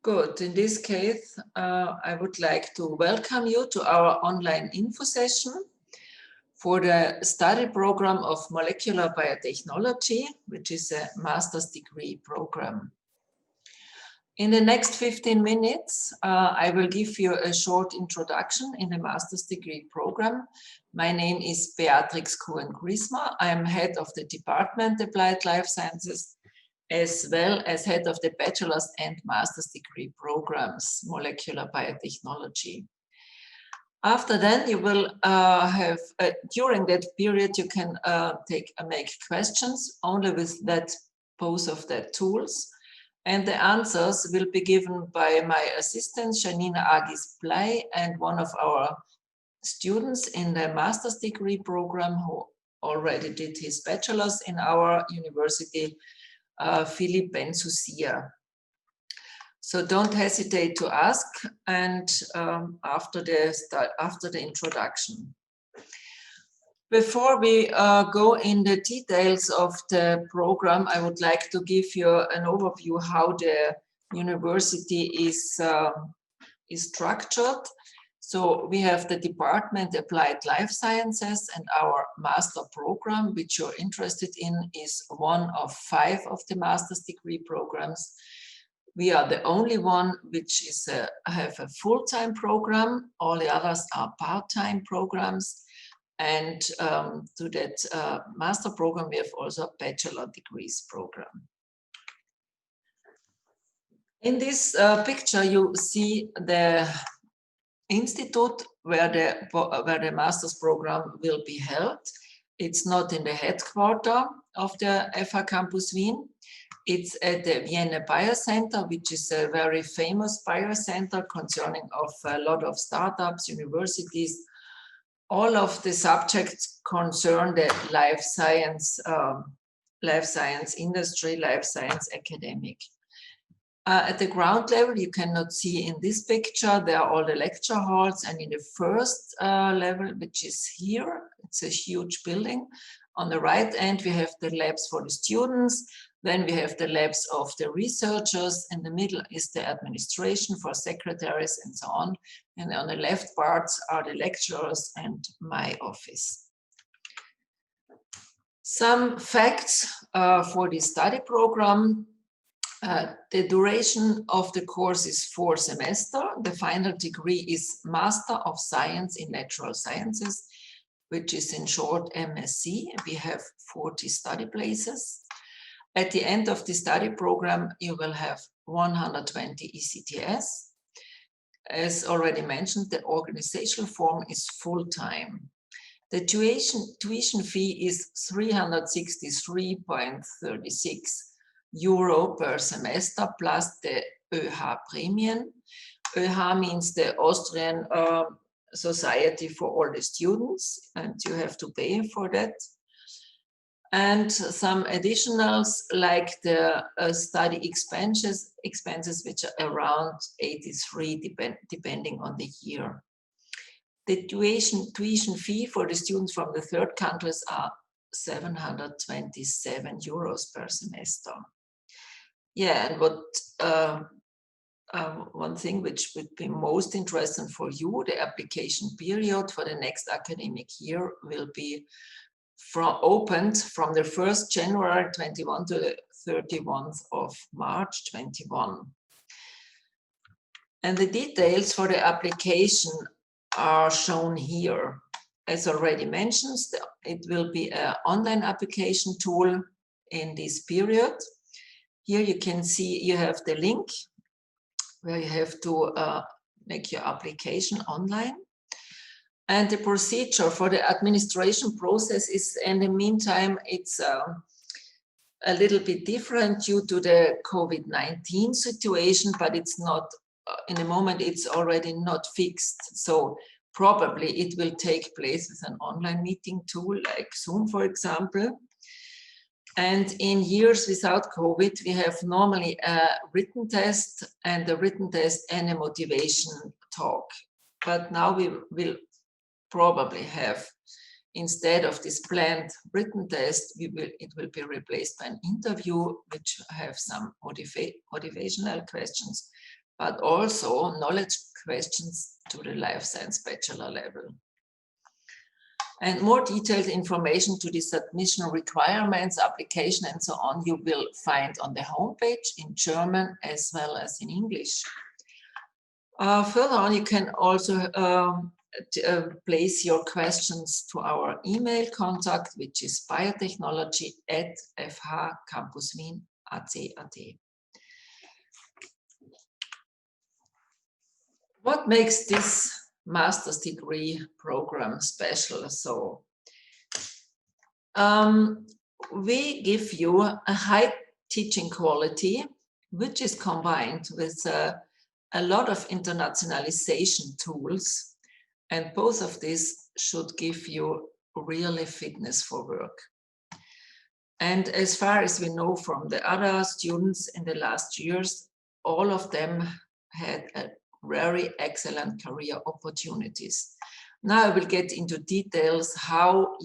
Good. In this case, I would like to welcome you to our online info session for the study program of Molecular Biotechnology, which is a master's degree program. In the next 15 minutes, I will give you a short introduction in the master's degree program. My name is Beatrix Kuhn-Griesmer. I am head of the Department Applied Life Sciences, as well as head of the bachelor's and master's degree programs, Molecular Biotechnology. After that, you will have, during that period, you can make questions only with both of the tools. And the answers will be given by my assistant, Janina Agis-Bley, and one of our students in the master's degree program who already did his bachelor's in our university, Philippe Bensusia. So don't hesitate to ask, and after the introduction. Before we go in the details of the program, I would like to give you an overview how the university is structured. So we have the Department Applied Life Sciences, and our master program, which you're interested in, is one of 5 of the master's degree programs. We are the only one which is have a full-time program. All the others are part-time programs. And to that master program, we have also a bachelor degrees program. In this picture, you see the institute where the master's program will be held. It's not in the headquarters of the FH Campus Wien. It's at the Vienna Biocenter, which is a very famous biocenter concerning of a lot of startups, universities. All of the subjects concern the life science industry, life science academic. At the ground level, you cannot see in this picture, there are all the lecture halls, and in the first level, which is here, it's a huge building. On the right end, we have the labs for the students, then we have the labs of the researchers, in the middle is the administration for secretaries and so on, and on the left parts are the lecturers and my office. Some facts for the study program. The duration of the course is 4 semesters. The final degree is Master of Science in Natural Sciences, which is in short MSc. We have 40 study places. At the end of the study program, you will have 120 ECTS. As already mentioned, the organizational form is full-time. The tuition fee is 363.36 euro per semester plus the ÖH premium. ÖH means the Austrian Society for all the students, and you have to pay for that. And some additionals like the study expenses, which are around 83 depending on the year. The tuition fee for the students from the third countries are 727 euros per semester. Yeah, and what one thing which would be most interesting for you, the application period for the next academic year will be opened from the 1st January 21 to the 31st of March 21. And the details for the application are shown here. As already mentioned, it will be an online application tool in this period. Here you can see you have the link where you have to make your application online. And the procedure for the administration process is, in the meantime, it's a little bit different due to the COVID-19 situation, but it's not, in the moment, it's already not fixed. So probably it will take place with an online meeting tool like Zoom, for example. And in years without COVID, we have normally a written test and a motivation talk. But now we will probably have, instead of this planned written test, it will be replaced by an interview, which have some motivational questions but also knowledge questions to the life science bachelor level. And more detailed information to the submission requirements, application, and so on, you will find on the homepage in German as well as in English. Further on, you can also place your questions to our email contact, which is biotechnology@fhcampuswien.ac.at. What makes this master's degree program special? So we give you a high teaching quality, which is combined with a lot of internationalization tools, and both of these should give you really fitness for work. And as far as we know from the other students in the last years, all of them had a very excellent career opportunities. Now I will get into details how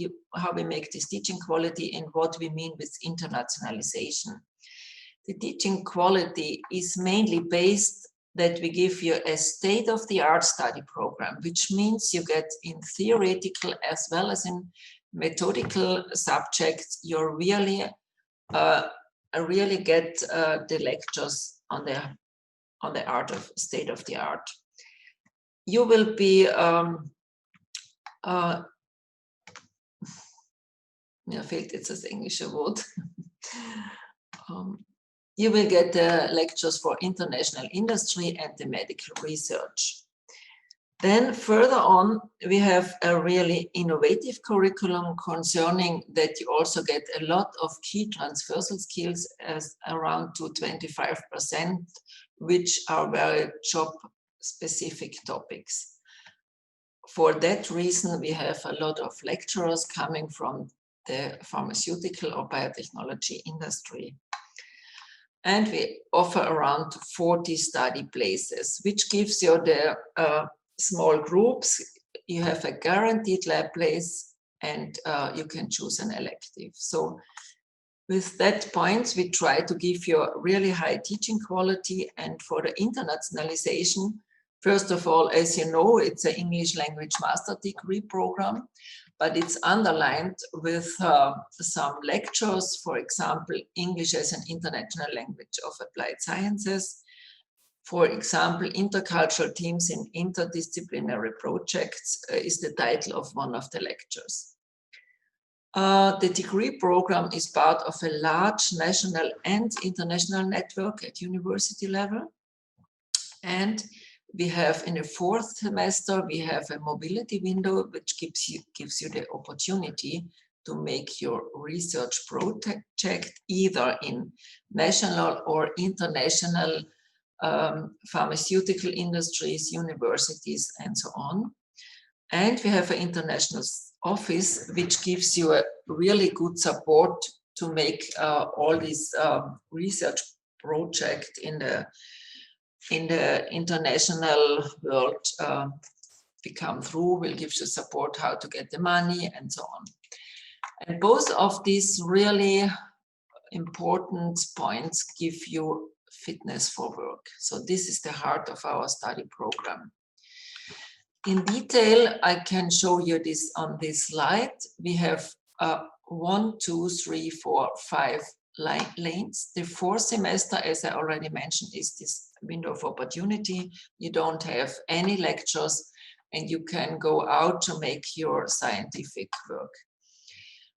we make this teaching quality and what we mean with internationalization. The teaching quality is mainly based that we give you a state-of-the-art study program, which means you get in theoretical as well as in methodical subjects, you really get the lectures on the art of state-of-the-art. You will be mir fehlt jetzt das englische Wort. You will get lectures for international industry and the medical research. Then further on, we have a really innovative curriculum concerning that you also get a lot of key transversal skills as around to 25%, which are very job-specific topics. For that reason, we have a lot of lecturers coming from the pharmaceutical or biotechnology industry. And we offer around 40 study places, which gives you the small groups. You have a guaranteed lab place and you can choose an elective. So with that point, we try to give you a really high teaching quality. And for the internationalization, first of all, as you know, it's an English language master degree program, but it's underlined with some lectures, for example, English as an international language of applied sciences. For example, intercultural teams in interdisciplinary projects is the title of one of the lectures. The degree program is part of a large national and international network at university level. And we have in the fourth semester, we have a mobility window, which gives you the opportunity to make your research project either in national or international pharmaceutical industries, universities, and so on. And we have an international office, which gives you a really good support to make all these research projects in the international world become through, will give you support how to get the money and so on. And both of these really important points give you fitness for work. So this is the heart of our study program. In detail, I can show you this on this slide. We have 1, 2, 3, 4, 5 lanes. The fourth semester, as I already mentioned, is this window of opportunity. You don't have any lectures and you can go out to make your scientific work.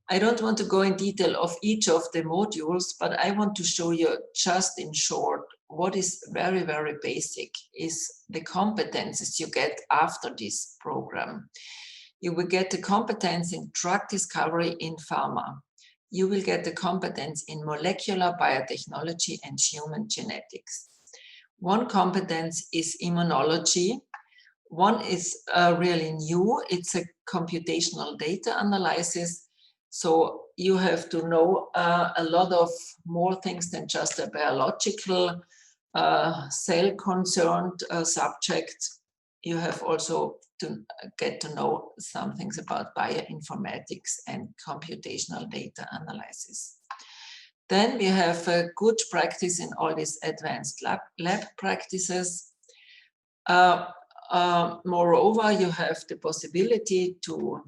I don't want to go in detail of each of the modules, but I want to show you just in short what is very, very basic is the competences you get after this program. You will get the competence in drug discovery in pharma. You will get the competence in molecular biotechnology and human genetics. One competence is immunology. One is really new. It's a computational data analysis. So you have to know a lot of more things than just a biological cell-concerned subject. You have also to get to know some things about bioinformatics and computational data analysis. Then we have a good practice in all these advanced lab practices. Moreover, you have the possibility to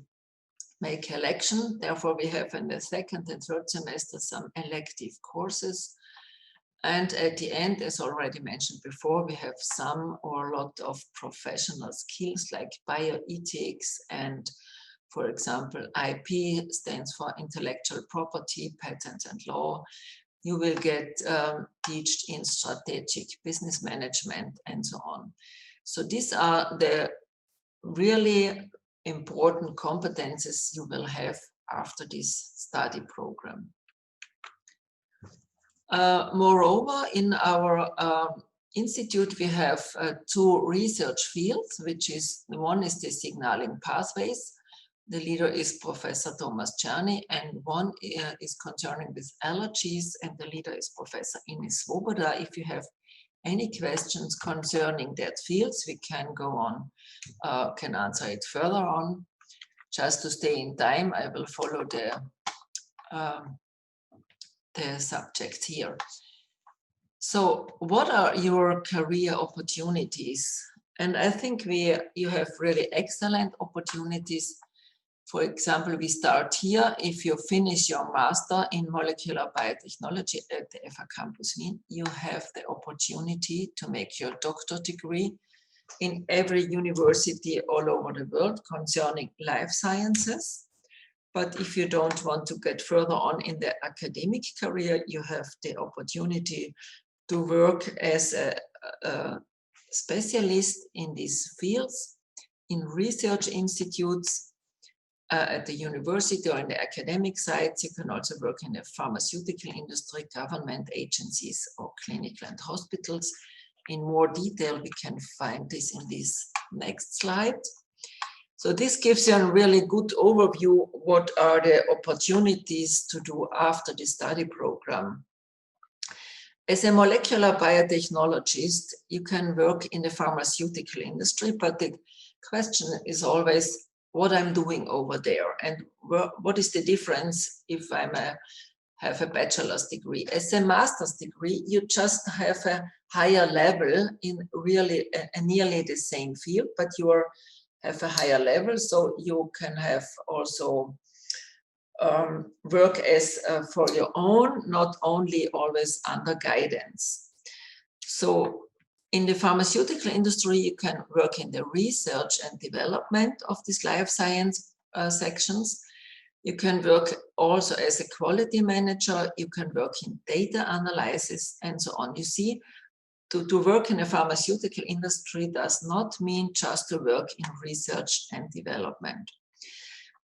make election. Therefore, we have in the second and third semester some elective courses. And at the end, as already mentioned before, we have some or a lot of professional skills like bioethics and, for example, IP stands for intellectual property, patents and law. You will get taught in strategic business management and so on. So these are the really important competences you will have after this study program. Moreover, in our institute, we have two research fields, which is, one is the signaling pathways. The leader is Professor Thomas Czerny, and one is concerning with allergies, and the leader is Professor Ines Svoboda. If you have any questions concerning that fields, we can go on, can answer it further on. Just to stay in time, I will follow the subject here. So what are your career opportunities? And I think you have really excellent opportunities. For example, we start here. If you finish your master in molecular biotechnology at the FH Campus Wien, you have the opportunity to make your doctorate degree in every university all over the world concerning life sciences. But if you don't want to get further on in the academic career, you have the opportunity to work as a specialist in these fields, in research institutes, at the university or in the academic sites. You can also work in the pharmaceutical industry, government agencies, or clinical and hospitals. In more detail, we can find this in this next slide. So this gives you a really good overview what are the opportunities to do after the study program. As a molecular biotechnologist, you can work in the pharmaceutical industry, but the question is always what I'm doing over there and what is the difference if have a bachelor's degree. As a master's degree, you just have a higher level in really nearly the same field, but you have a higher level, so you can have also work as for your own, not only always under guidance. So in the pharmaceutical industry, you can work in the research and development of these life science sections. You can work also as a quality manager, you can work in data analysis and so on. You see, to work in the pharmaceutical industry does not mean just to work in research and development.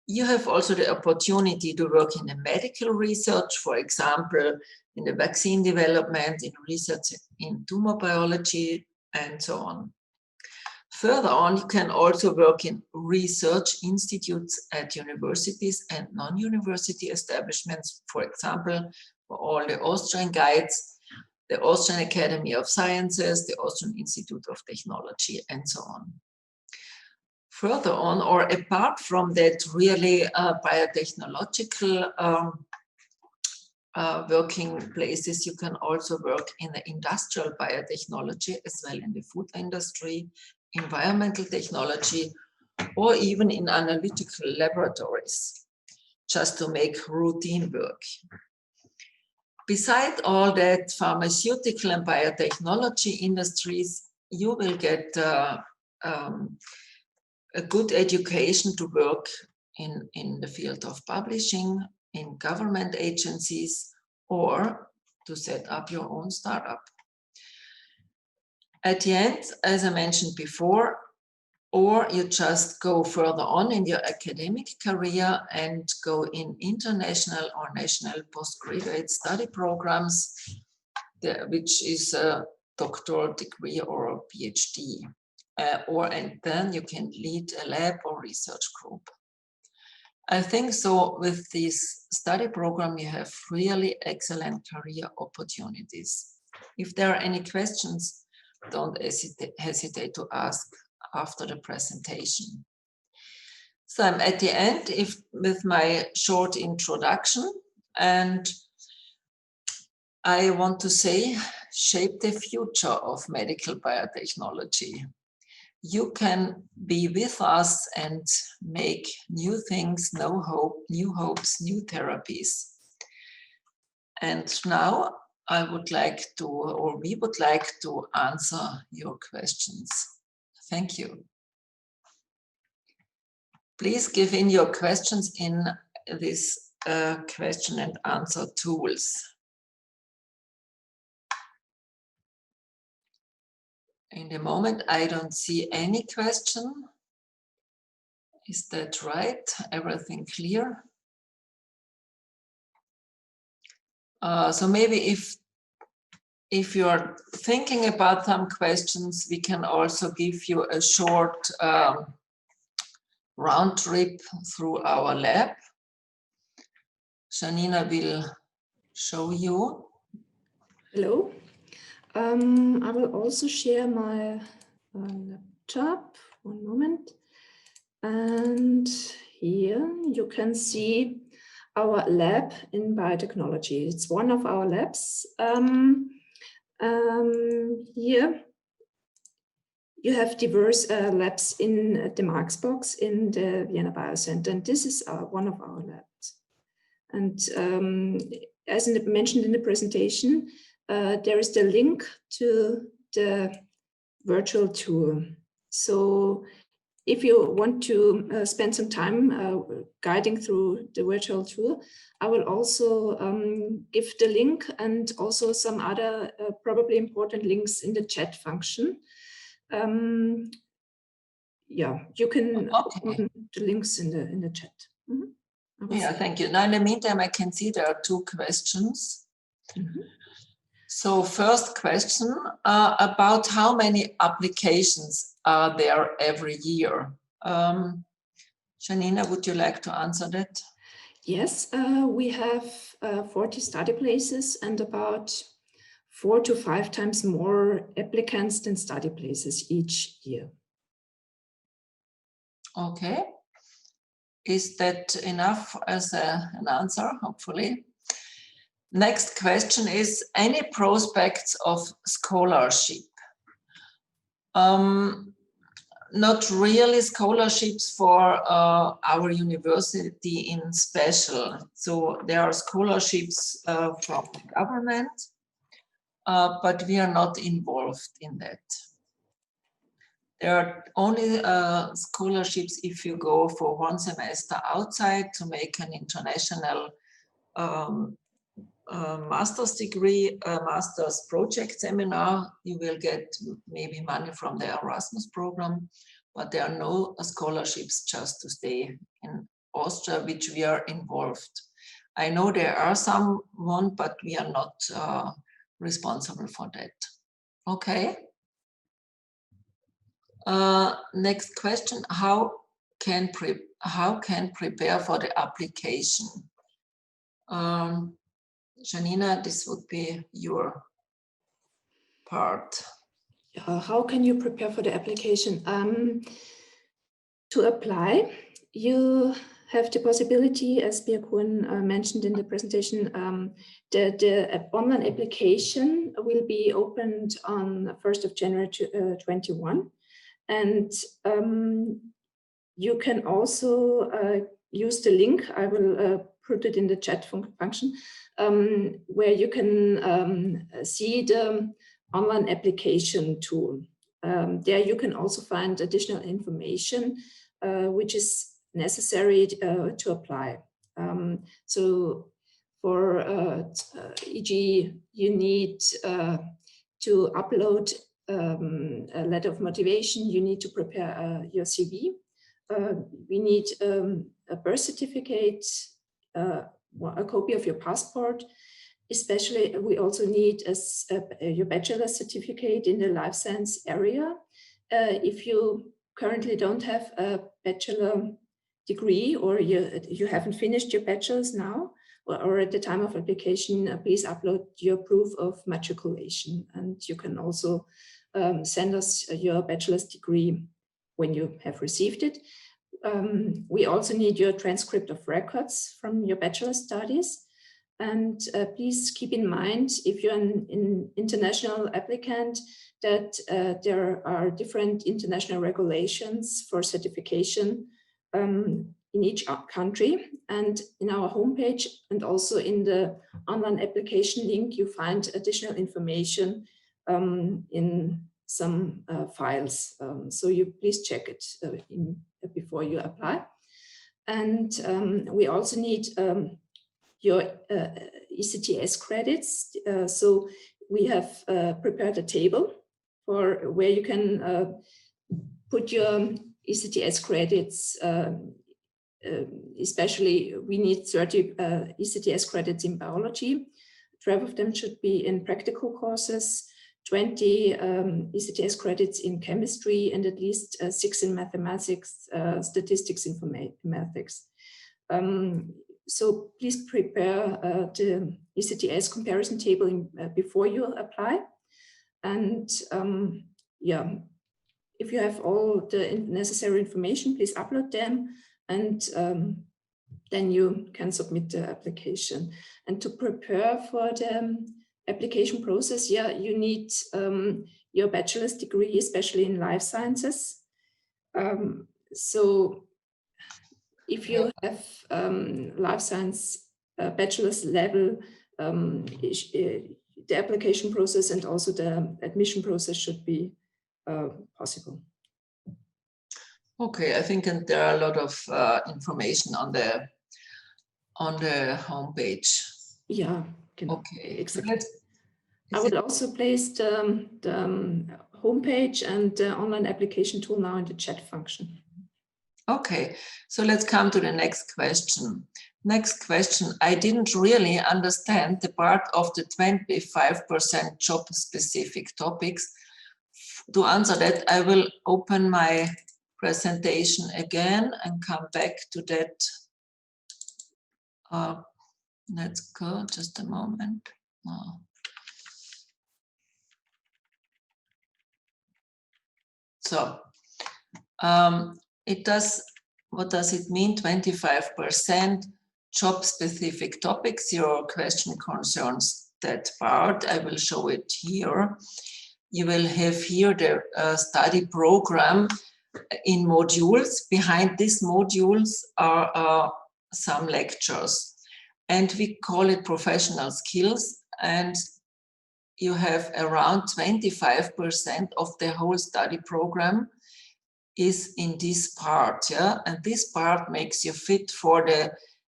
You have also the opportunity to work in the medical research, for example, in the vaccine development, in research in tumor biology, and so on. Further on, you can also work in research institutes at universities and non-university establishments, for example, for all the Austrian guides, the Austrian Academy of Sciences, the Austrian Institute of Technology, and so on. Further on, or apart from that really biotechnological working places, you can also work in the industrial biotechnology as well in the food industry, environmental technology, or even in analytical laboratories, just to make routine work. Beside all that, pharmaceutical and biotechnology industries, you will get a good education to work in the field of publishing, in government agencies, or to set up your own startup. At the end, as I mentioned before, or you just go further on in your academic career and go in international or national postgraduate study programs, which is a doctoral degree or a PhD. And then you can lead a lab or research group. I think so with this study program, you have really excellent career opportunities. If there are any questions, don't hesitate to ask after the presentation. So I'm at the end with my short introduction, and I want to say, shape the future of medical biotechnology. You can be with us and make new things, new hopes, new therapies. And now I would like to, or we would like to answer your questions. Thank you. Please give in your questions in this question and answer tools. In the moment, I don't see any question. Is that right? Everything clear? So maybe if you're thinking about some questions, we can also give you a short round trip through our lab. Janina will show you. Hello. I will also share my laptop. One moment. And here you can see our lab in biotechnology. It's one of our labs. Here you have diverse labs in the Marx box in the Vienna Biocenter, and this is one of our labs. And as mentioned in the presentation, there is the link to the virtual tour. So if you want to spend some time guiding through the virtual tour, I will also give the link and also some other probably important links in the chat function. Yeah, you can open the links in the chat. Mm-hmm. Yeah, thank you. Now, in the meantime, I can see there are two questions. Mm-hmm. So first question about how many applications are there every year? Janina, would you like to answer that? Yes, we have 40 study places and about 4 to 5 times more applicants than study places each year. Okay. Is that enough as an answer, hopefully? Next question is, any prospects of scholarship? Not really scholarships for our university in special. So there are scholarships from the government, but we are not involved in that. There are only scholarships if you go for 1 semester outside to make an international master's degree, master's project seminar. You will get maybe money from the Erasmus program, but there are no scholarships just to stay in Austria, which we are involved. I know there are some, but we are not responsible for that. Okay. Next question, how can prepare for the application? Janina, this would be your part. How can you prepare for the application? To apply, you have the possibility, as Birkun mentioned in the presentation, the online application will be opened on 1st of January 2021. And you can also use the link. I will put it in the chat function, where you can see the online application tool. There you can also find additional information which is necessary to apply. So for e.g., you need to upload a letter of motivation, you need to prepare your CV. We need a birth certificate, a copy of your passport. Especially, we also need your bachelor's certificate in the life science area. If you currently don't have a bachelor degree or you haven't finished your bachelor's now, or at the time of application, please upload your proof of matriculation. And you can also send us your bachelor's degree when you have received it. We also need your transcript of records from your bachelor studies. And please keep in mind, if you're an international applicant, that there are different international regulations for certification in each country. And in our homepage and also in the online application link, you find additional information in some files. So you please check it before you apply. And we also need your ECTS credits. So we have prepared a table for where you can put your ECTS credits. Especially, we need 30 ECTS credits in biology. 12 of them should be in practical courses, 20 ECTS credits in chemistry, and at least 6 in mathematics, statistics, informatics. So please prepare the ECTS comparison table before you apply. And yeah, if you have all the necessary information, please upload them, and then you can submit the application. And to prepare for the application process, yeah, you need your bachelor's degree, especially in life sciences. So if you have life science bachelor's level, the application process and also the admission process should be possible. Okay, I think there are a lot of information on the homepage. Yeah. Okay. Exactly. I would also place the homepage and the online application tool now in the chat function. Okay, so let's come to the next question. Next question, I didn't really understand the part of the 25% job-specific topics. To answer that, I will open my presentation again and come back to that. Let's go, just a moment. So, what does it mean, 25% job-specific topics? Your question concerns that part. I will show it here. You will have here the study program in modules. Behind these modules are some lectures, and we call it professional skills, and you have around 25% of the whole study program is in this part, yeah, and this part makes you fit for the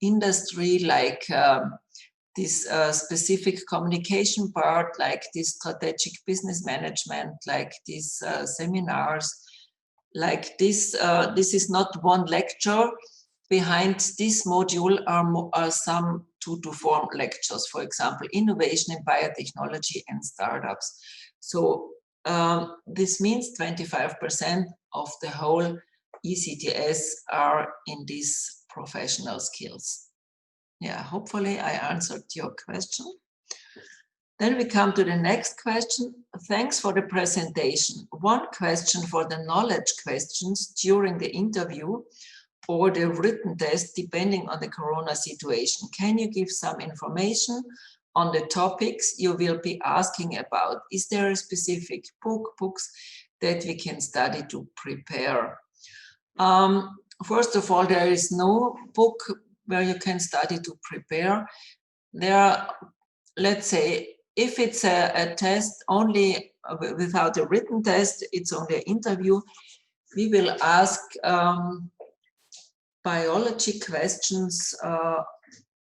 industry, like this specific communication part, like this strategic business management, like these seminars, like this. This is not one lecture. Behind this module are some 2 to 4 lectures, for example, innovation in biotechnology and startups. So this means 25% of the whole ECTS are in these professional skills. Yeah, hopefully I answered your question. Then we come to the next question. Thanks for the presentation. One question for the knowledge questions during the interview or the written test, depending on the corona situation. Can you give some information on the topics you will be asking about? Is there a specific books that we can study to prepare? First of all, there is no book where you can study to prepare. There are, let's say, if it's a test only without a written test, it's only an interview, we will ask biology questions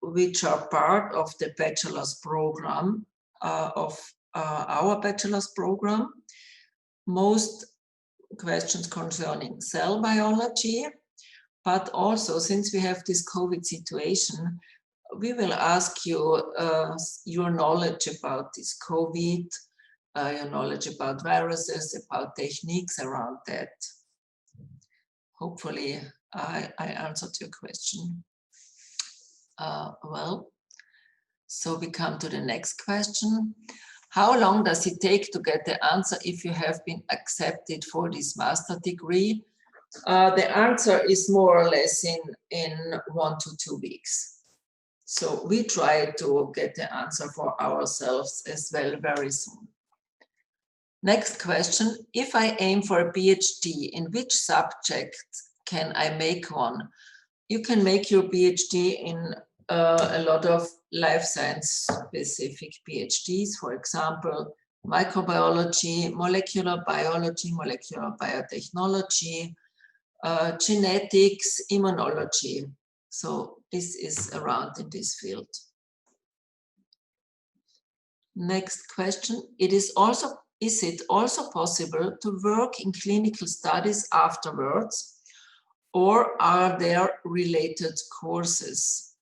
which are part of the bachelor's program, of our bachelor's program. Most questions concerning cell biology, but also since we have this COVID situation, we will ask you your knowledge about this COVID, your knowledge about viruses, about techniques around that. Hopefully I answered your question well. So we come to the next question. How long does it take to get the answer if you have been accepted for this master degree? The answer is more or less in 1 to 2 weeks. So we try to get the answer for ourselves as well very soon. Next question, if I aim for a PhD, in which subject can I make one? You can make your PhD in a lot of life science specific PhDs, for example, microbiology, molecular biology, molecular biotechnology, genetics, immunology. So this is around in this field. Next question, is it also possible to work in clinical studies afterwards, or are there related courses?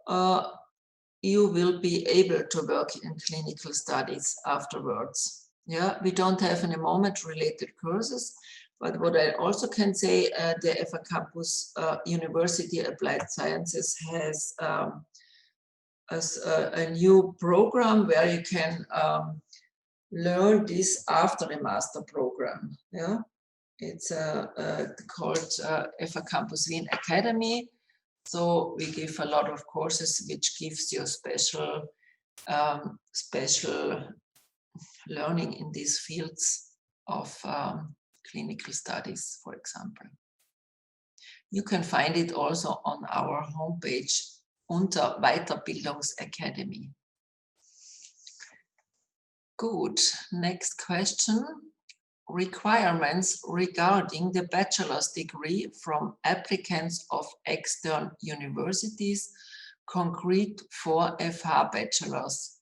You will be able to work in clinical studies afterwards. Yeah, we don't have in the moment related courses, but what I also can say, the FH Campus University Applied Sciences has a new program where you can learn this after the master program. Yeah, it's called FH Campus Wien Academy. So we give a lot of courses which gives you special learning in these fields of clinical studies, for example. You can find it also on our homepage unter Weiterbildungsakademie. Good. Next question. Requirements regarding the bachelor's degree from applicants of external universities, concrete for FH bachelors.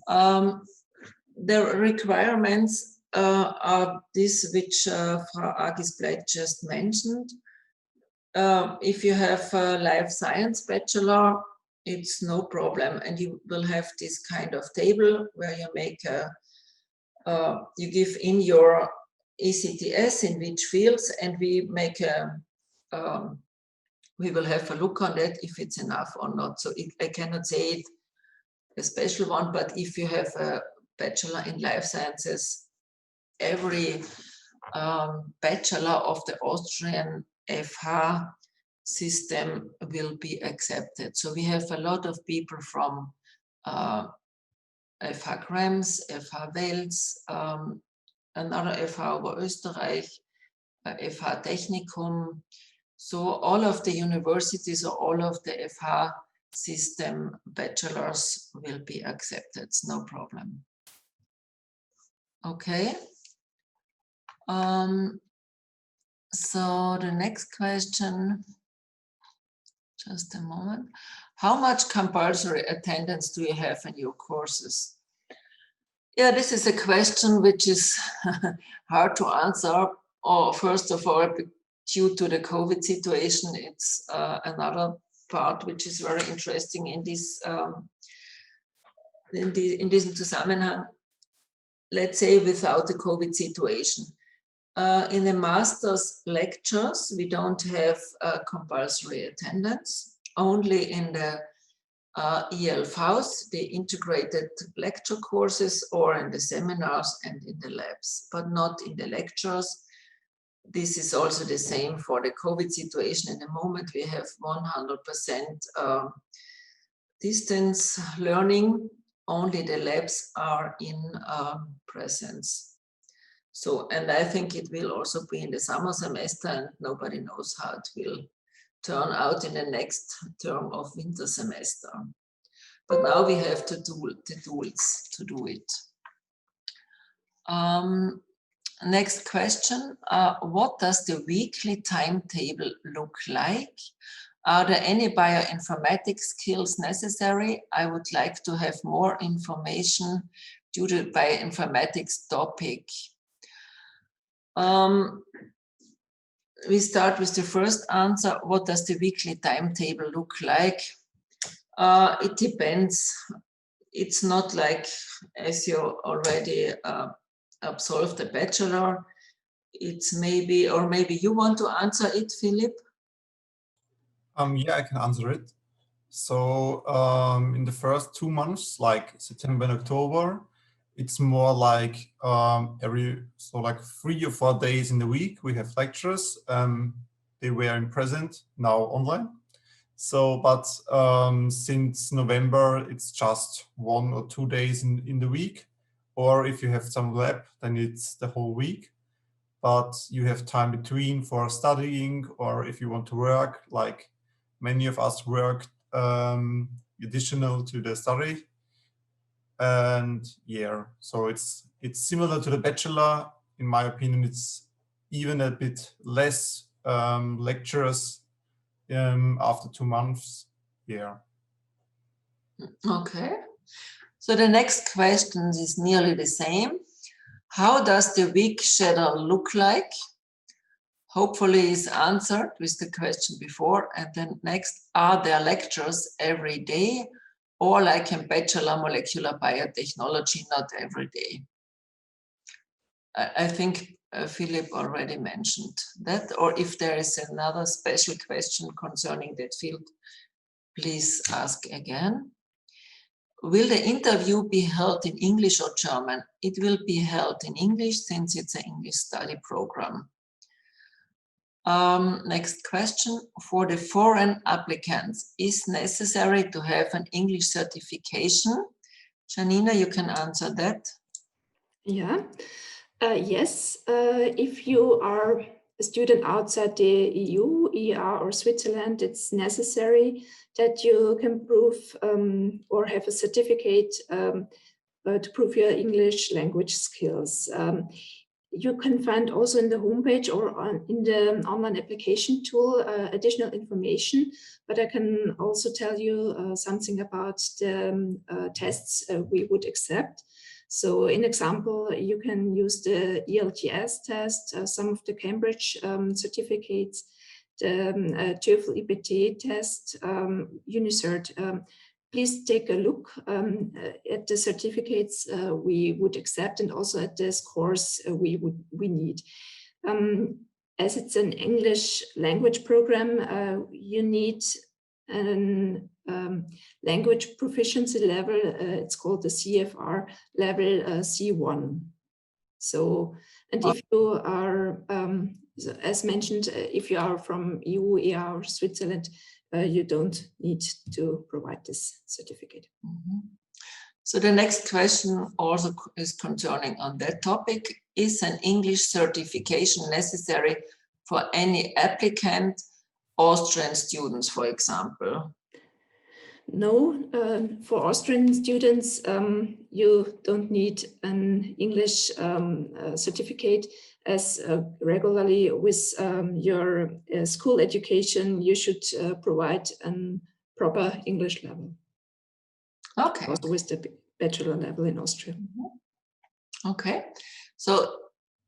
The requirements are this which Frau Agisbleit just mentioned. If you have a life science bachelor, it's no problem, and you will have this kind of table where you make you give in your ECTS in which fields, and we make we will have a look on that if it's enough or not. So I cannot say it a special one, but if you have a bachelor in life sciences, every bachelor of the Austrian FH system will be accepted. So we have a lot of people from FH Krems, FH Wels, another FH Oberösterreich, FH Technikum. So all of the universities or all of the FH system bachelors will be accepted, it's no problem. Okay. So the next question, just a moment. How much compulsory attendance do you have in your courses? Yeah, this is a question which is hard to answer. Or first of all, due to the COVID situation, it's another part which is very interesting in this in diesem Zusammenhang. Let's say without the COVID situation. In the master's lectures, we don't have compulsory attendance, only in the ELVs, the integrated lecture courses, or in the seminars and in the labs, but not in the lectures. This is also the same for the COVID situation. In the moment, we have 100% distance learning. Only the labs are in presence. So, and I think it will also be in the summer semester, and nobody knows how it will turn out in the next term of winter semester. But now we have the tools to do it. Next question, what does the weekly timetable look like? Are there any bioinformatics skills necessary? I would like to have more information due to the bioinformatics topic. We start with the first answer. What does the weekly timetable look like? It depends. It's not like as you already absolved the bachelor. It's maybe, or maybe you want to answer it, Philip? Yeah, I can answer it. So in the first 2 months, like September and October, it's more like like 3 or 4 days in the week we have lectures. They were in present, now online. So, but since November, it's just 1 or 2 days in the week. Or if you have some lab, then it's the whole week. But you have time between for studying, or if you want to work, like many of us work additional to the study. And yeah, so it's similar to the bachelor. In my opinion, it's even a bit less lectures after 2 months. Yeah. Okay. So the next question is nearly the same. How does the week schedule look like? Hopefully is answered with the question before. And then next, are there lectures every day, or like in Bachelor Molecular Biotechnology, not every day? I think Philip already mentioned that, or if there is another special question concerning that field, please ask again. Will the interview be held in English or German? It will be held in English since it's an English study program. Next question. For the foreign applicants, is necessary to have an English certification? Janina, you can answer that. Yeah. Yes, if you are a student outside the EU, ER, or Switzerland, it's necessary that you can prove or have a certificate to prove your English language skills. You can find also in the homepage or in the online application tool additional information, but I can also tell you something about the tests we would accept. So in example, you can use the ELTS test, some of the Cambridge certificates, the TOEFL EPT test, Unicert. Please take a look at the certificates we would accept and also at the scores we need. As it's an English language program, you need an language proficiency level. It's called the CFR level C1. So, and if you are, as mentioned, if you are from EU, ER, or Switzerland, you don't need to provide this certificate. Mm-hmm. So the next question also is concerning on that topic. Is an English certification necessary for any applicant, Austrian students, for example? No, for Austrian students, you don't need an English certificate, as regularly with your school education, you should provide a proper English level. Okay. Also with the bachelor level in Austria. Okay. So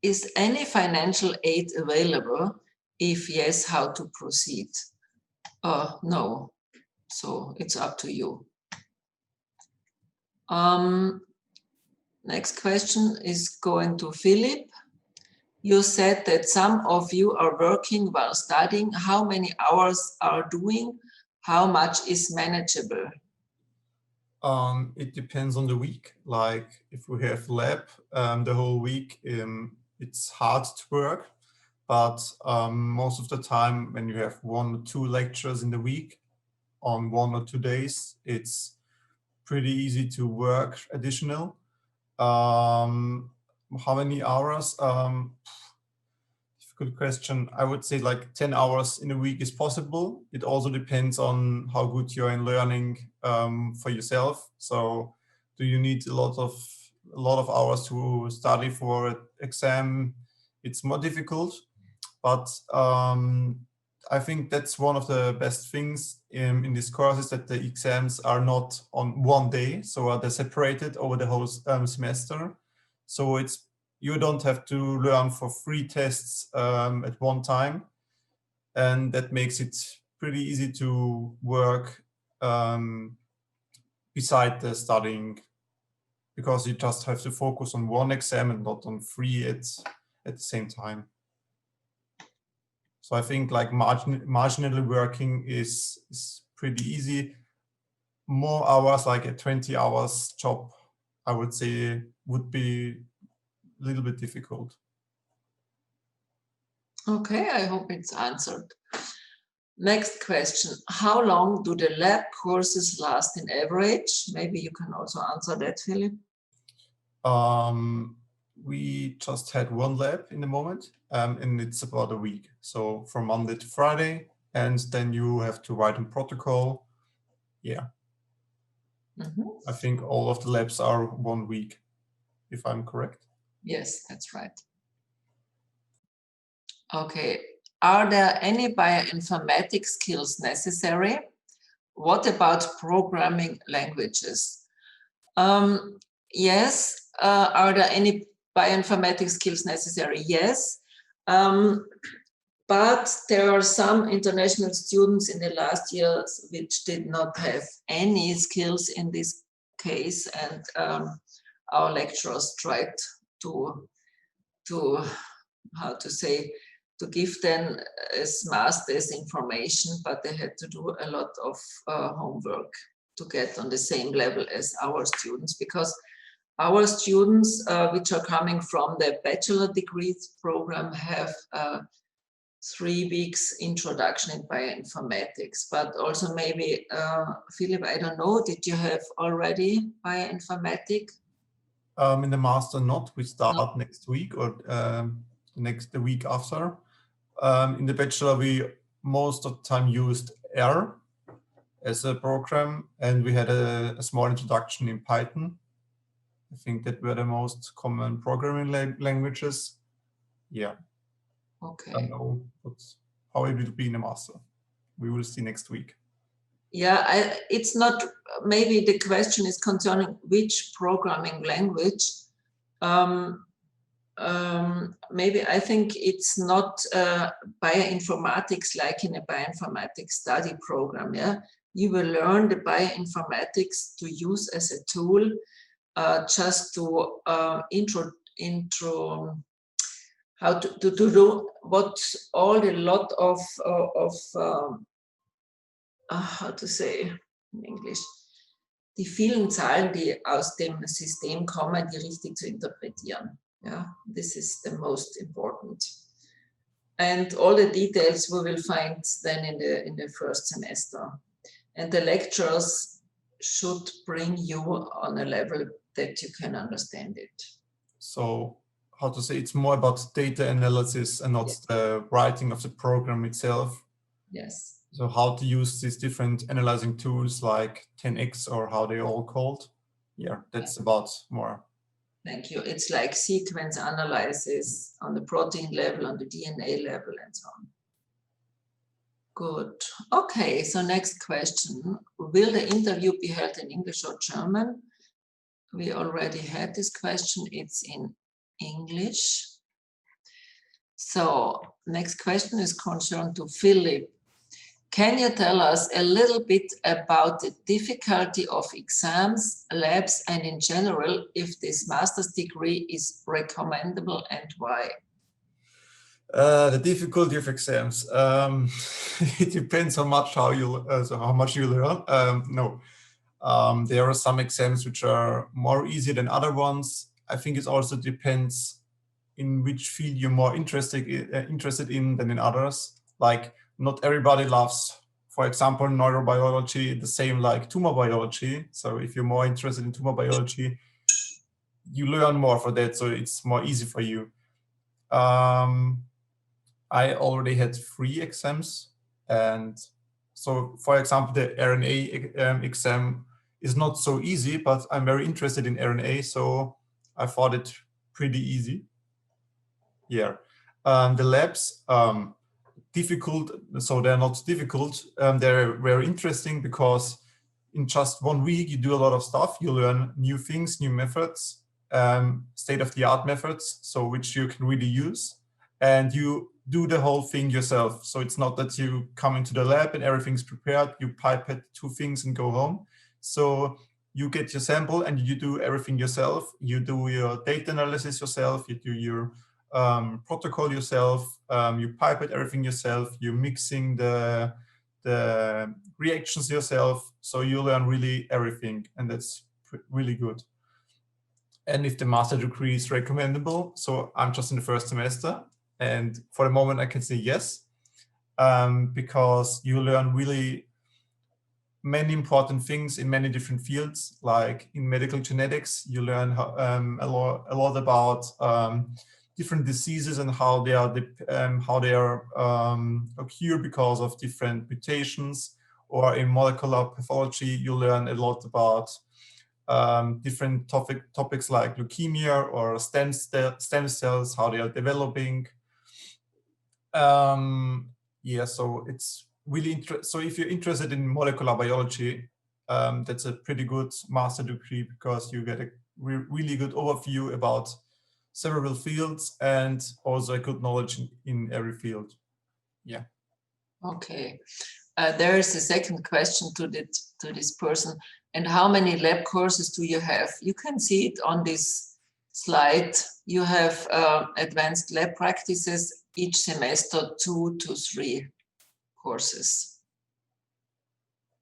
is any financial aid available? If yes, how to proceed? No. So it's up to you. Next question is going to Philip. You said that some of you are working while studying. How many hours are doing? How much is manageable? It depends on the week. Like if we have lab the whole week, it's hard to work. But most of the time when you have 1 or 2 lectures in the week on 1 or 2 days, it's pretty easy to work additional. How many hours? Good question. I would say like 10 hours in a week is possible. It also depends on how good you're in learning for yourself. So do you need a lot of hours to study for an exam? It's more difficult, but I think that's one of the best things in this course is that the exams are not on one day, so they're separated over the whole semester. So you don't have to learn for 3 tests at one time, and that makes it pretty easy to work beside the studying, because you just have to focus on 1 exam and not on 3 at the same time. So I think like marginally working is pretty easy. More hours, like a 20 hours job, I would say would be a little bit difficult. Okay, I hope it's answered. Next question. How long do the lab courses last in average? Maybe you can also answer that, Philip. We just had one lab in the moment, and it's about a week. So from Monday to Friday, and then you have to write a protocol. Yeah. I think all of the labs are 1 week, if I'm correct. Yes, that's right. Okay. Are there any bioinformatics skills necessary? What about programming languages? Yes. Are there any bioinformatics skills necessary? Yes. But there are some international students in the last years which did not have any skills in this case, and our lecturers tried to how to say, to give them as masters information, but they had to do a lot of homework to get on the same level as our students, because our students which are coming from the bachelor degree program have 3 weeks introduction in bioinformatics, but also maybe, Philip, I don't know, did you have already bioinformatics? In the master, not. We start next week or the week after. In the bachelor, we most of the time used R as a program, and we had a small introduction in Python. I think that were the most common programming languages. Yeah. Okay. I don't know how it will be in the master. We will see next week. Yeah, it's not, maybe the question is concerning which programming language. Maybe I think it's not bioinformatics like in a bioinformatics study program. Yeah, you will learn the bioinformatics to use as a tool, just to how to do what all the lot of how to say in English, die vielen Zahlen, die aus dem System kommen, die richtig zu interpretieren. Yeah, this is the most important. And all the details we will find then in the first semester. And the lecturers should bring you on a level that you can understand it. So, how to say, it's more about data analysis and not the writing of the program itself. Yes. So how to use these different analyzing tools like 10x or how they're all called. Yeah, that's about more. Thank you. It's like sequence analysis on the protein level, on the DNA level, and so on. Good. Okay, so next question. Will the interview be held in English or German? We already had this question. It's in English. So next question is concerned to Philip. Can you tell us a little bit about the difficulty of exams, labs, and in general, if this master's degree is recommendable and why? The difficulty of exams. It depends how much you learn. No, there are some exams which are more easy than other ones. I think it also depends in which field you're more interested in than in others. Like, not everybody loves, for example, neurobiology the same like tumor biology. So if you're more interested in tumor biology, you learn more for that, so it's more easy for you. I already had 3 exams, and so, for example, the RNA exam is not so easy, but I'm very interested in RNA, so I thought it pretty easy. Yeah. The labs, difficult, so they're not difficult. They're very interesting because in just 1 week you do a lot of stuff. You learn new things, new methods, state-of-the-art methods, so which you can really use, and you do the whole thing yourself. So it's not that you come into the lab and everything's prepared, you pipette 2 things and go home. So you get your sample and you do everything yourself. You do your data analysis yourself, you do your protocol yourself, you pipette everything yourself, you're mixing the reactions yourself, so you learn really everything, and that's really good. And if the master degree is recommendable, so I'm just in the first semester, and for the moment I can say yes. because you learn really many important things in many different fields. Like in medical genetics, you learn a lot about different diseases and how they are occur because of different mutations. Or in molecular pathology, you learn a lot about different topics like leukemia or stem cells, how they are developing. Yeah, so it's really so if you're interested in molecular biology, that's a pretty good master degree, because you get a really good overview about several fields and also a good knowledge in every field. Yeah. Okay. There is a second question to this person. And how many lab courses do you have? You can see it on this slide. You have advanced lab practices, each semester 2 to 3 courses.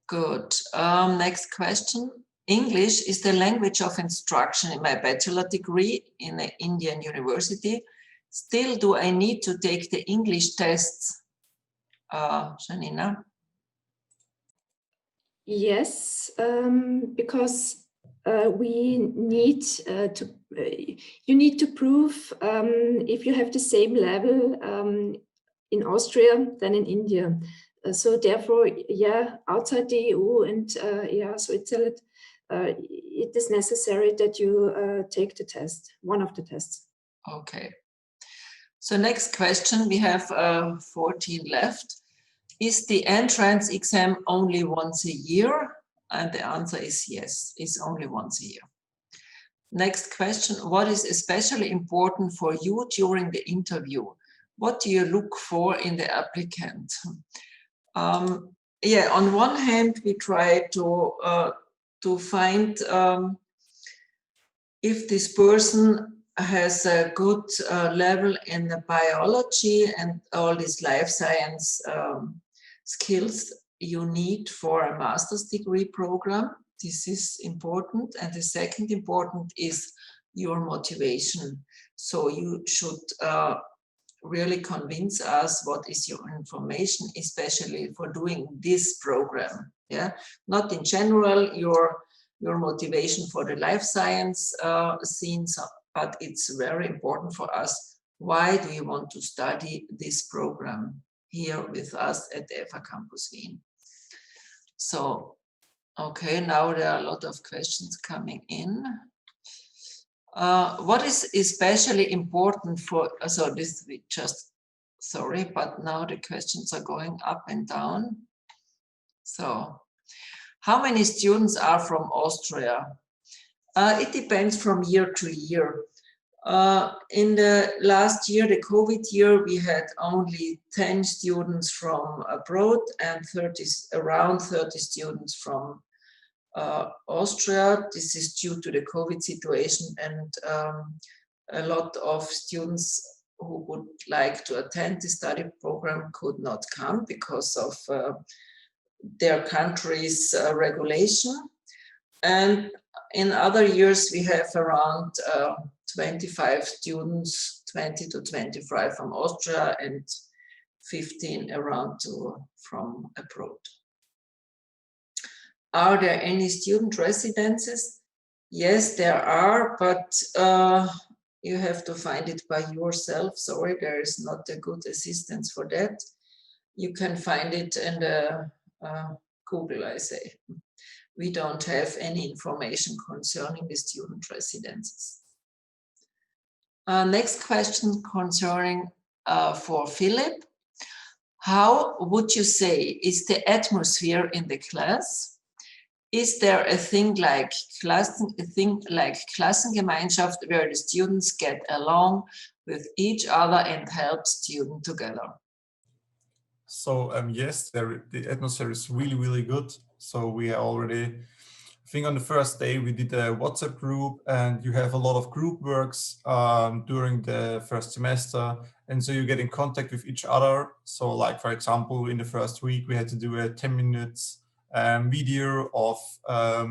Good. Next question. English is the language of instruction in my bachelor degree in an Indian university. Still, do I need to take the English tests? Janina? Yes, because we need you need to prove if you have the same level in Austria than in India. So therefore, yeah, outside the EU and yeah, Switzerland, it is necessary that you take the test, one of the tests. Okay. So next question, we have 14 left. Is the entrance exam only once a year? And the answer is yes, it's only once a year. Next question, what is especially important for you during the interview? What do you look for in the applicant? Yeah, on one hand, we try to find if this person has a good level in the biology and all these life science skills you need for a master's degree program. This is important. And the second important is your motivation. So you should really convince us what is your information, especially for doing this program. Yeah, not in general your motivation for the life science scenes, but it's very important for us. Why do you want to study this program here with us at the FH Campus Wien? So, okay, now there are a lot of questions coming in. What is especially important for, so this we just, sorry, but now the questions are going up and down. So, how many students are from Austria? It depends from year to year. In the last year, the COVID year, we had only 10 students from abroad and around 30 students from Austria. This is due to the COVID situation, and a lot of students who would like to attend the study program could not come because of their country's regulation. And in other years, we have around 25 students, 20 to 25 from Austria and 15 around from abroad. Are there any student residences? Yes, there are, but you have to find it by yourself. Sorry, there is not a good assistance for that. You can find it in the Google, I say. We don't have any information concerning the student residences. Next question concerning for Philip. How would you say is the atmosphere in the class? Is there a thing like Klassengemeinschaft where the students get along with each other and help students together? So yes, the atmosphere is really, really good. So we are already, I think on the first day we did a WhatsApp group, and you have a lot of group works during the first semester. And so you get in contact with each other. So like, for example, in the first week, we had to do a 10 minutes video of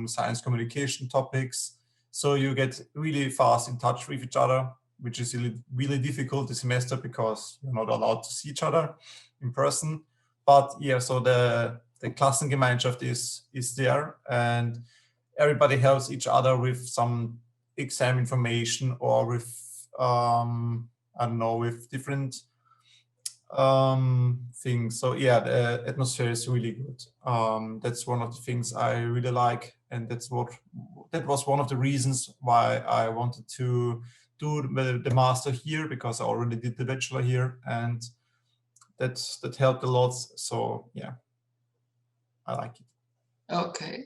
science communication topics. So you get really fast in touch with each other, which is really, really difficult this semester because you're not allowed to see each other in person. but yeah, so the Klassengemeinschaft is there, and everybody helps each other with some exam information or with I don't know, with different things. So yeah, the atmosphere is really good. That's one of the things I really like, and that was one of the reasons why I wanted to do the master here, because I already did the bachelor here, and that helped a lot. So yeah, I like it. Okay,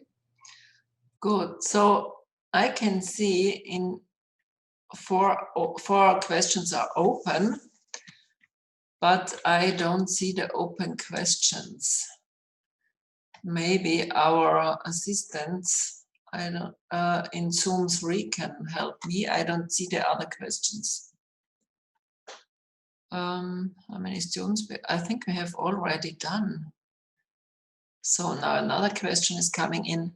good. So I can see in four questions are open, but I don't see the open questions. Maybe our assistants, I don't, in Zoom 3 can help me. I don't see the other questions. How many students? I think we have already done. So now another question is coming in.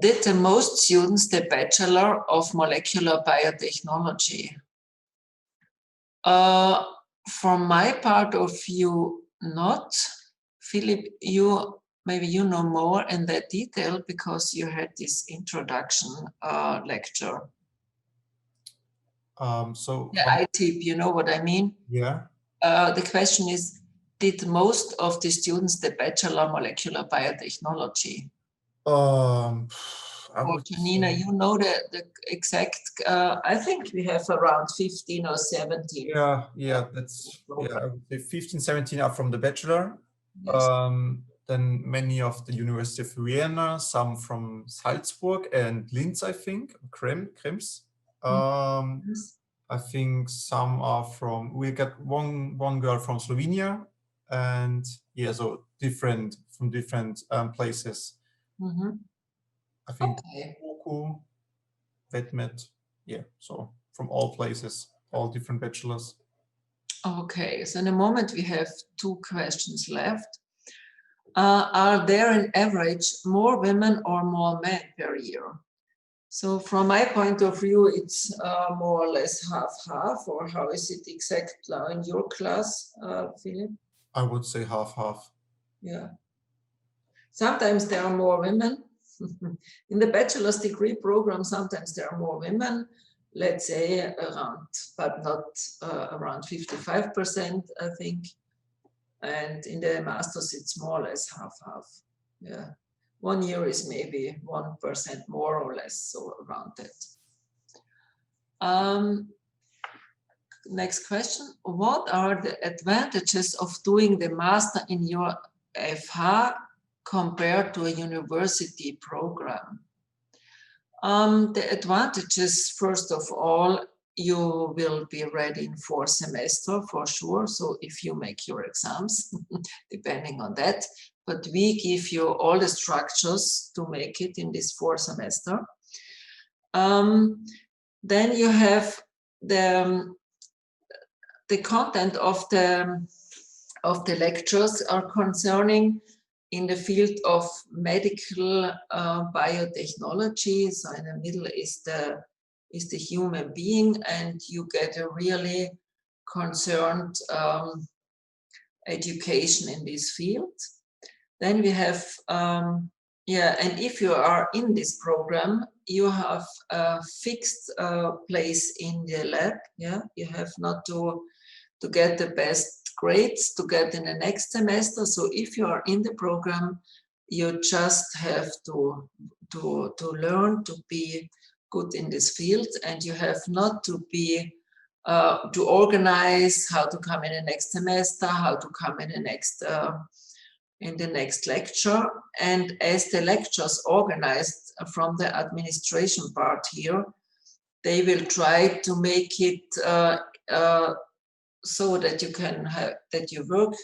Did the most students the Bachelor of Molecular Biotechnology? From my part of view, not. Philip, maybe you know more in that detail because you had this introduction lecture. So yeah, ITIP, you know what I mean? Yeah. The question is, did most of the students the Bachelor Molecular Biotechnology? I would Janina, say, you know the exact, I think we have around 15 or 17. yeah, that's, yeah, I would say 15, 17 are from the bachelor. Yes. Then many of the University of Vienna, some from Salzburg and Linz, I think, Krems. Yes. I think some are from, we got one girl from Slovenia, and yeah, so from different places. Mm-hmm. I think Okay. Boku, Vetmet, yeah, so from all places, all different bachelors. Okay, so in a moment we have 2 questions left. Are there in average more women or more men per year? So from my point of view, it's more or less half-half, or how is it exact now in your class, Philip? I would say half-half. Yeah. Sometimes there are more women. In the bachelor's degree program, sometimes there are more women, let's say around, but not around 55%, I think. And in the master's, it's more or less half-half. Yeah. 1 year is maybe 1% more or less, so around that. Next question. What are the advantages of doing the master in your FH compared to a university program? The advantages, first of all, you will be ready in 4 semesters for sure. So if you make your exams, depending on that, but we give you all the structures to make it in this 4 semester. Then you have the content of the lectures are concerning in the field of medical biotechnology. So in the middle is the human being, and you get a really concerned education in this field. Then we have, and if you are in this program, you have a fixed place in the lab. Yeah, you have not to get the best grades to get in the next semester. So if you are in the program, you just have to learn to be good in this field, and you have not to be to organize how to come in the next semester, how to come in the next lecture. And as the lectures organized from the administration part here, they will try to make it so that you can have, that you work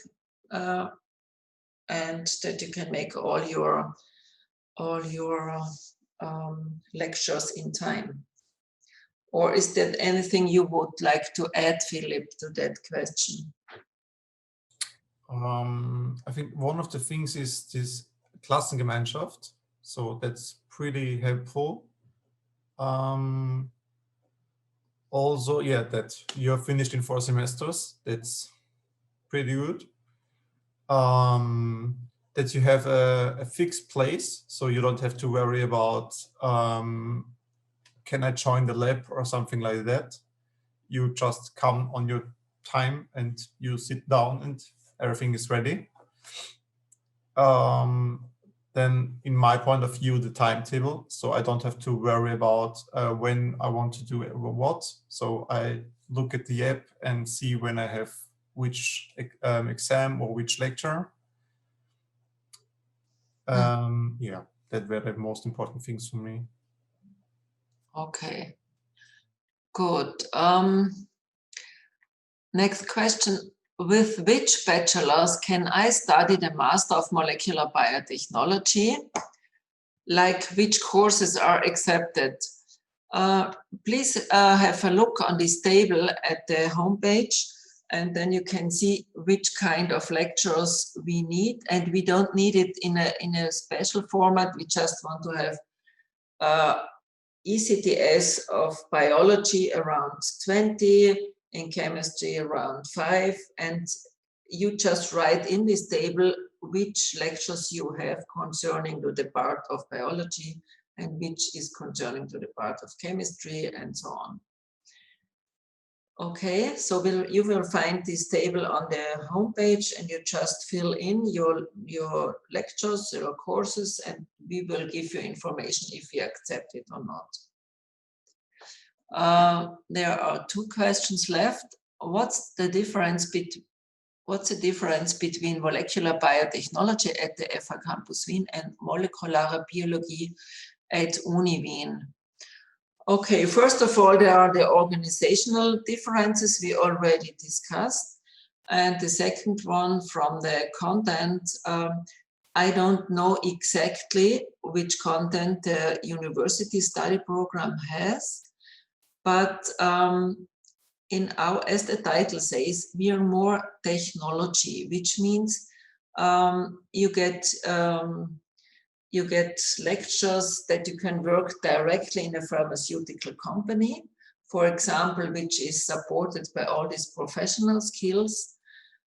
and that you can make all your lectures in time. Or is there anything you would like to add, Philip, to that question? I think one of the things is this Klassengemeinschaft, so that's pretty helpful. Also, yeah, that you're finished in 4 semesters, that's pretty good. that you have a fixed place, so you don't have to worry about can I join the lab or something like that. You just come on your time and you sit down and everything is ready. Then in my point of view, the timetable, so I don't have to worry about when I want to do what. So I look at the app and see when I have which exam or which lecture. Yeah, that were the most important things for me. Okay, good. Next question. With which bachelors can I study the Master of Molecular Biotechnology? Like which courses are accepted? Please have a look on this table at the homepage, and then you can see which kind of lectures we need. And we don't need it in a special format. We just want to have ECTS of biology around 20, in chemistry around 5, and you just write in this table which lectures you have concerning to the part of biology and which is concerning to the part of chemistry and so on. Okay, so you will find this table on the homepage, and you just fill in your lectures, your courses, and we will give you information if we accept it or not. There are 2 questions left. What's the difference between molecular biotechnology at the FH Campus Wien and molecular biology at Uni Wien? Okay, first of all, there are the organizational differences we already discussed. And the second one, from the content, I don't know exactly which content the university study program has. But as the title says, we are more technology, which means you get lectures that you can work directly in a pharmaceutical company, for example, which is supported by all these professional skills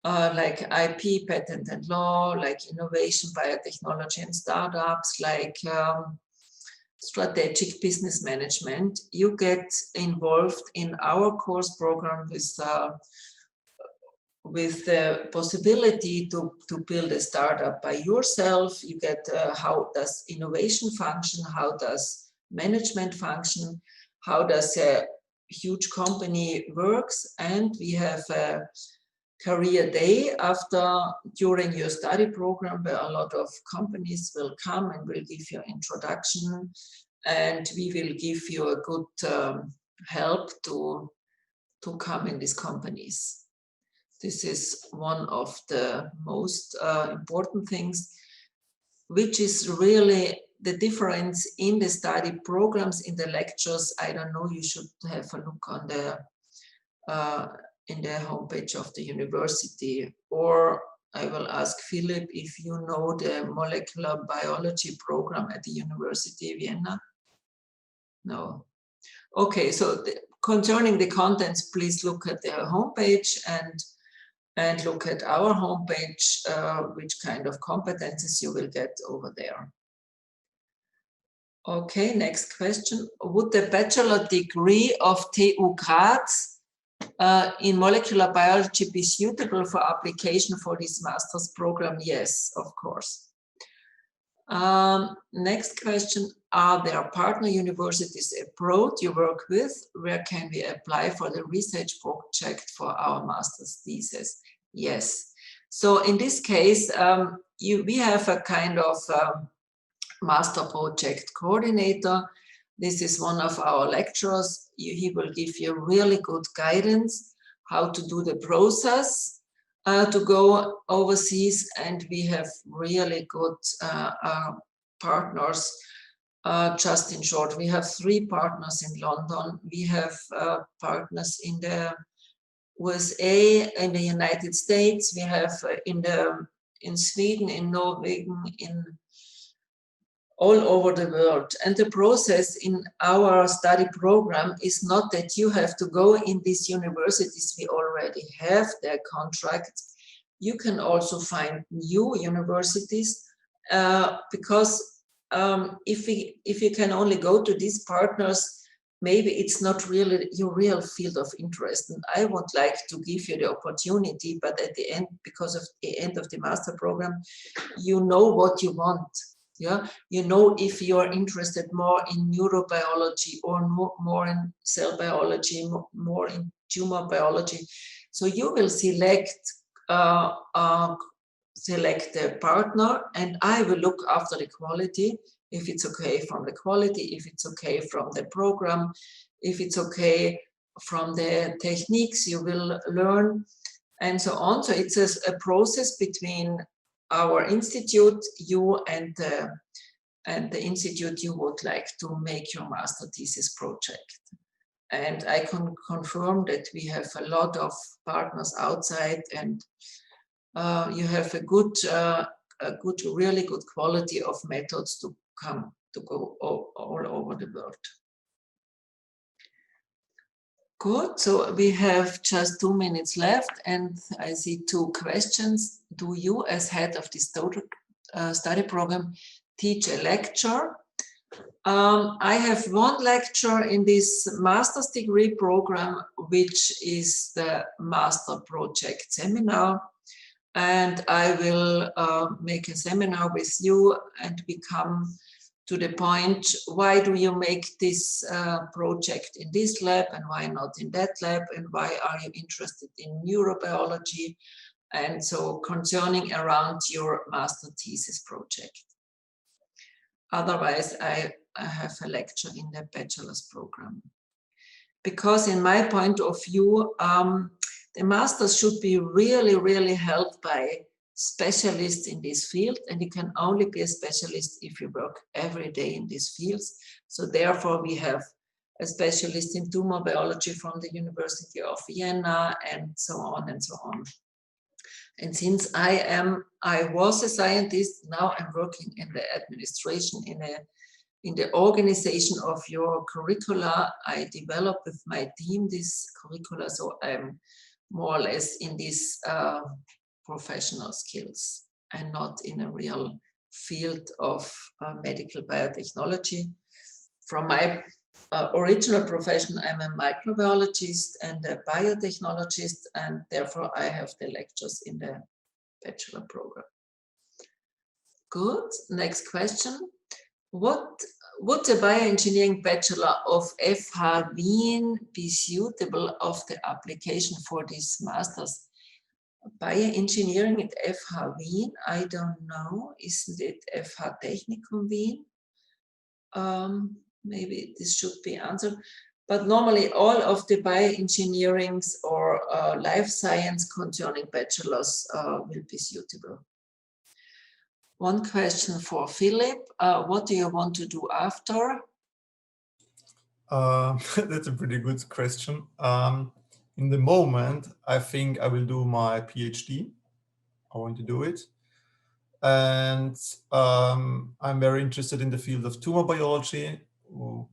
like IP, patent and law, like innovation, biotechnology and startups, like strategic business management. You get involved in our course program with the possibility to build a startup by yourself. You get how does innovation function, how does management function, how does a huge company works, and we have a career day during your study program where a lot of companies will come and will give you introduction, and we will give you a good help to come in these companies. This is one of the most important things, which is really the difference in the study programs, in the lectures. I don't know, you should have a look on in the homepage of the university, or I will ask Philip if you know the molecular biology program at the University of Vienna. No. Okay, so concerning the contents, please look at the homepage and look at our homepage, which kind of competences you will get over there. Okay, next question. Would the bachelor degree of TU Graz in molecular biology be suitable for application for this master's program? Yes, of course. Next question. Are there partner universities abroad you work with? Where can we apply for the research project for our master's thesis? Yes. So in this case, we have a kind of master project coordinator. This is one of our lecturers. He will give you really good guidance how to do the process to go overseas, and we have really good partners. Just in short, we have 3 partners in London. We have partners in the USA, in the United States. We have in Sweden, in Norway, all over the world. And the process in our study program is not that you have to go in these universities. We already have their contracts. you can also find new universities, because if you can only go to these partners, maybe it's not really your real field of interest. And I would like to give you the opportunity, but at the end, because of the end of the master program, you know what you want. Yeah, you know if you're interested more in neurobiology or more in cell biology, more in tumor biology. So you will select select the partner, and I will look after the quality, if it's okay from the quality, if it's okay from the program, if it's okay from the techniques you will learn, and so on. So it's a process between our institute, you, and the institute you would like to make your master thesis project. And I can confirm that we have a lot of partners outside, and you have a good, really good quality of methods to go all over the world. Good, so we have just 2 minutes left, and I see 2 questions. Do you, as head of this study program, teach a lecture? I have 1 lecture in this master's degree program, which is the master project seminar. And I will make a seminar with you, and we come to the point, why do you make this project in this lab and why not in that lab, and why are you interested in neurobiology, and so concerning around your master thesis project. Otherwise, I have a lecture in the bachelor's program. Because in my point of view, the masters should be really, really helped by specialists in this field, and you can only be a specialist if you work every day in these fields. So therefore we have a specialist in tumor biology from the University of Vienna, and so on and so on. And since I was a scientist, now I'm working in the administration, in the organization of your curricula. I develop with my team this curricula, so I'm more or less in these professional skills and not in a real field of medical biotechnology. From my original profession, I'm a microbiologist and a biotechnologist, and therefore I have the lectures in the bachelor program. Good, next question. What would the bioengineering bachelor of FH Wien be suitable of the application for this master's? Bioengineering at FH Wien, I don't know, isn't it FH Technikum Wien? Maybe this should be answered, but normally all of the bioengineerings or life science concerning bachelors will be suitable. 1 question for Philip. What do you want to do after? That's a pretty good question. In the moment, I think I will do my PhD. I want to do it. And I'm very interested in the field of tumor biology,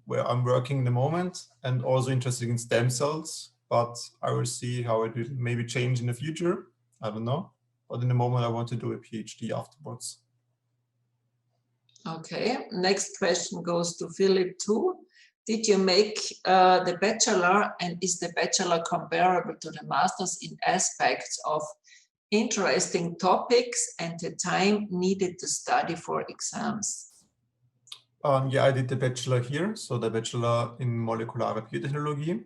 where I'm working in the moment, and also interested in stem cells. But I will see how it will maybe change in the future. I don't know. But in the moment, I want to do a PhD afterwards. Okay, next question goes to Philip too. Did you make the bachelor, and is the bachelor comparable to the master's in aspects of interesting topics and the time needed to study for exams? Yeah, I did the bachelor here, so the bachelor in molecular biotechnology.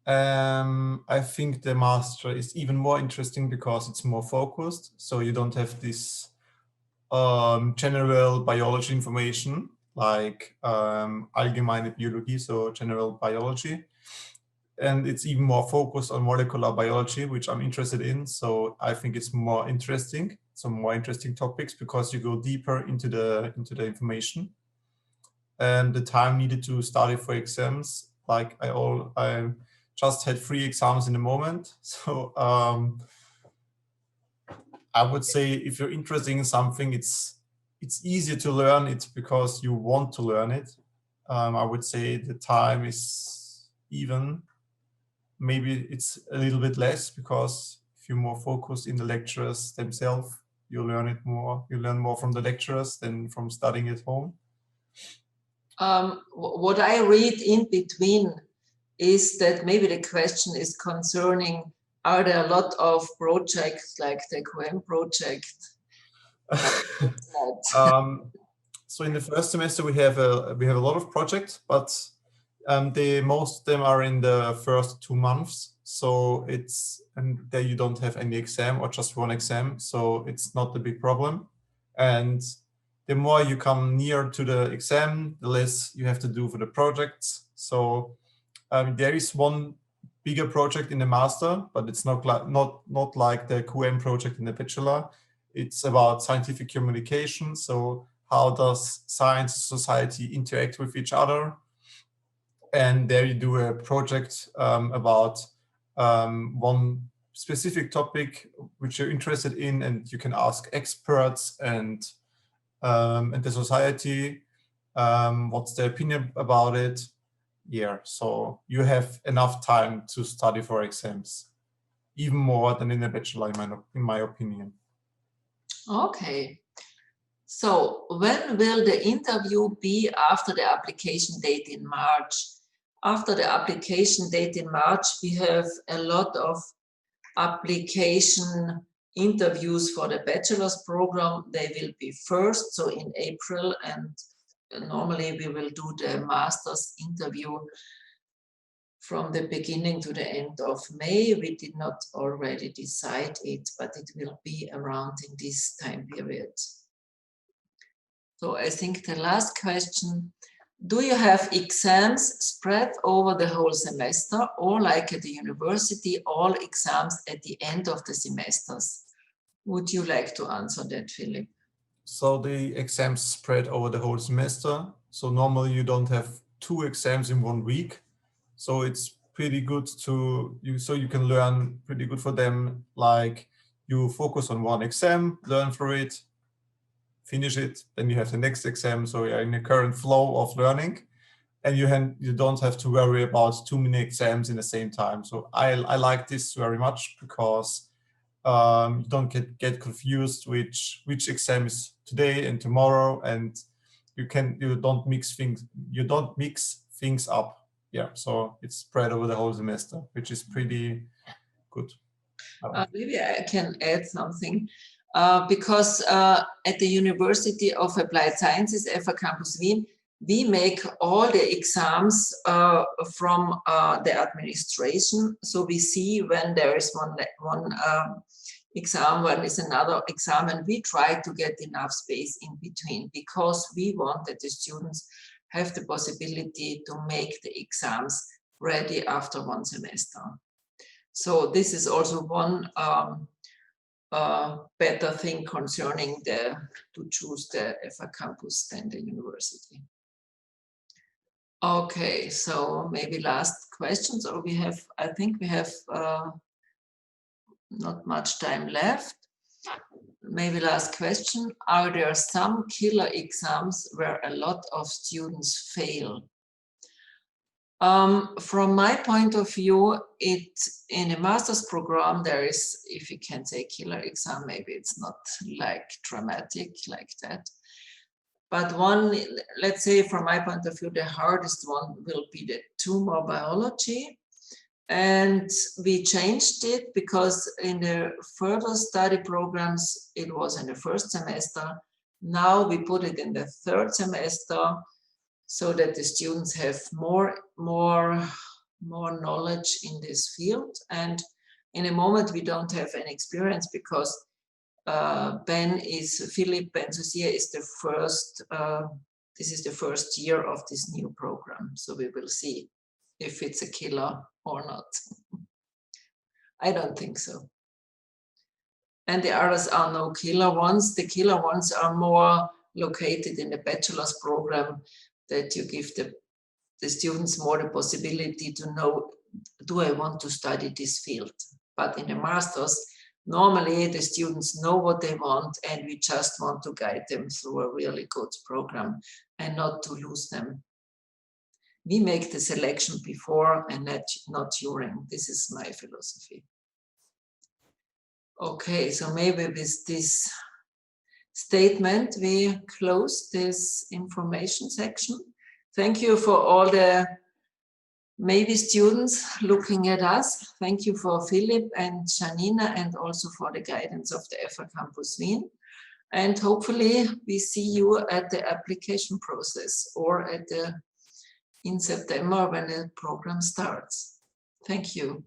I think the master is even more interesting because it's more focused, so you don't have this general biology information like allgemeine Biologie, so general biology. And it's even more focused on molecular biology, which I'm interested in. So I think it's more interesting, some more interesting topics, because you go deeper into the information. And the time needed to study for exams, like I just had 3 exams in the moment. So I would say if you're interested in something, it's easier to learn it because you want to learn it. I would say the time is even. Maybe it's a little bit less because if you're more focused in the lectures themselves, you learn it more. You learn more from the lecturers than from studying at home. What I read in between is that maybe the question is concerning, are there a lot of projects like the QM project? So in the first semester we have a lot of projects, but most of them are in the first 2 months. So and there you don't have any exam or just one exam, so it's not a big problem. And the more you come near to the exam, the less you have to do for the projects. So there is one bigger project in the master, but it's not like the QM project in the bachelor. It's about scientific communication. So how does science and society interact with each other? And there you do a project about one specific topic which you're interested in, and you can ask experts and the society what's their opinion about it. Yeah, so you have enough time to study for exams, even more than in a bachelor, in my opinion. Okay. So when will the interview be after the application date in March? After the application date in March, we have a lot of application interviews for the bachelor's program. They will be first, so in April, and normally we will do the master's interview from the beginning to the end of May. We did not already decide it, but it will be around in this time period. So I think the last question, do you have exams spread over the whole semester, or like at the university, all exams at the end of the semesters? Would you like to answer that, Philip? So the exams spread over the whole semester. So normally you don't have 2 exams in 1 week. So it's pretty good so you can learn pretty good for them. Like you focus on one exam, learn for it, finish it, then you have the next exam. So you're in a current flow of learning, and you don't have to worry about too many exams in the same time. So I like this very much, because you don't get confused which exam is today and tomorrow, and you don't mix things up. Yeah, so it's spread over the whole semester, which is pretty good. Maybe I can add something. Because at the University of Applied Sciences, FH Campus Wien, we make all the exams from the administration. So we see when there is one exam, when is another exam, and we try to get enough space in between, because we want that the students have the possibility to make the exams ready after 1 semester. So this is also one better thing concerning to choose the FH campus than the university. Okay, so maybe last questions, or I think we have not much time left. Maybe last question, are there some killer exams where a lot of students fail? From my point of view, in a master's program, there is, if you can say killer exam, maybe it's not like dramatic like that. But let's say from my point of view, the hardest one will be the tumor biology. And we changed it because in the further study programs, it was in the first semester. Now we put it in the 3rd semester, so that the students have more knowledge in this field. And in a moment, we don't have any experience, because Philip Ben-Susia is the first, this is the first year of this new program. So we will see if it's a killer or not. I don't think so. And the others are no killer ones. The killer ones are more located in the bachelor's program, that you give the students more the possibility to know, do I want to study this field? But in the master's, normally the students know what they want, and we just want to guide them through a really good program and not to lose them. We make the selection before and not during. This is my philosophy. Okay, so maybe with this statement, we close this information section. Thank you for all the maybe students looking at us. Thank you for Philip and Janina, and also for the guidance of the FH Campus Wien. And hopefully we see you at the application process or in September when the program starts. Thank you.